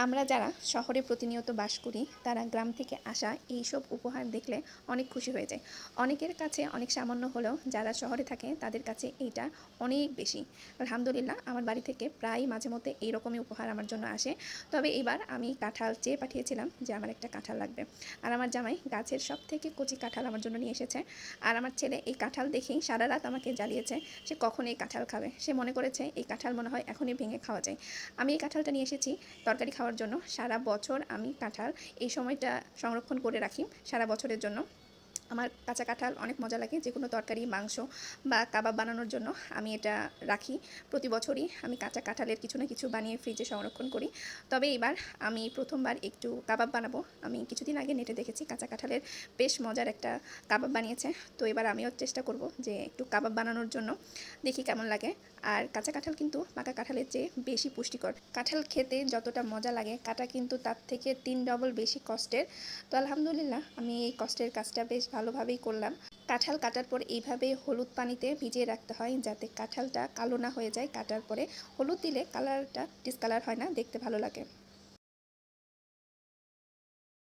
আমরা যারা শহরে প্রতিনিয়ত বাস করি তারা গ্রাম থেকে আসা এইসব উপহার দেখলে অনেক খুশি হয়ে যায়। অনেকের কাছে অনেক সামান্য হলেও যারা শহরে থাকে তাদের কাছে এইটা অনেক বেশি। আলহামদুলিল্লাহ আমার বাড়ি থেকে প্রায় মাঝে মধ্যে এইরকমই উপহার আমার জন্য আসে। তবে এবার আমি কাঁঠাল চেয়ে পাঠিয়েছিলাম যে আমার একটা কাঁঠাল লাগবে, আর আমার জামাই গাছের সব থেকে কচি কাঁঠাল আমার জন্য নিয়ে এসেছে। আর আমার ছেলে এই কাঁঠাল দেখেই সারা রাত আমাকে জ্বালিয়েছে সে কখন এই কাঁঠাল খাবে। সে মনে করেছে এই কাঁঠাল মনে হয় এখনই ভেঙে খাওয়া যায়। আমি এই কাঁঠালটা নিয়ে এসেছি তরকারি খাওয়ার জন্য। সারা বছর আমি কাঁঠাল এই সময়টা সংরক্ষণ করে রাখি সারা বছরের জন্য। আমার কাঁচা কাঁঠাল অনেক মজা লাগে, যে কোনো তরকারি, মাংস বা কাবাব বানানোর জন্য আমি এটা রাখি। প্রতি বছরই আমি কাঁচা কাঁঠালের কিছু না কিছু বানিয়ে ফ্রিজে সংরক্ষণ করি। তবে এবার আমি প্রথমবার একটু কাবাব বানাবো। আমি কিছুদিন আগে নেটে দেখেছি কাঁচা কাঁঠালের বেশ মজার একটা কাবাব বানিয়েছে। তো এবার আমিও চেষ্টা করব যে একটু কাবাব বানানোর জন্য, দেখি কেমন লাগে। আর কাঁচা কাঁঠাল কিন্তু পাকা কাঁঠালের চেয়ে বেশি পুষ্টিকর। কাঁঠাল খেতে যতটা মজা লাগে কাটা কিন্তু তার থেকে 3 ডবল বেশি কষ্টের। তো আলহামদুলিল্লাহ আমি এই কষ্টের কাজটা বেশ ভালোভাবেই করলাম। কাঁঠাল কাটার পর এইভাবে হলুদ পানিতে ভিজিয়ে রাখতে হয় যাতে কাঁঠালটা কালো না হয়ে যায়। কাটার পরে হলুদ দিলে কালারটা ডিসকালার হয় না, দেখতে ভালো লাগে।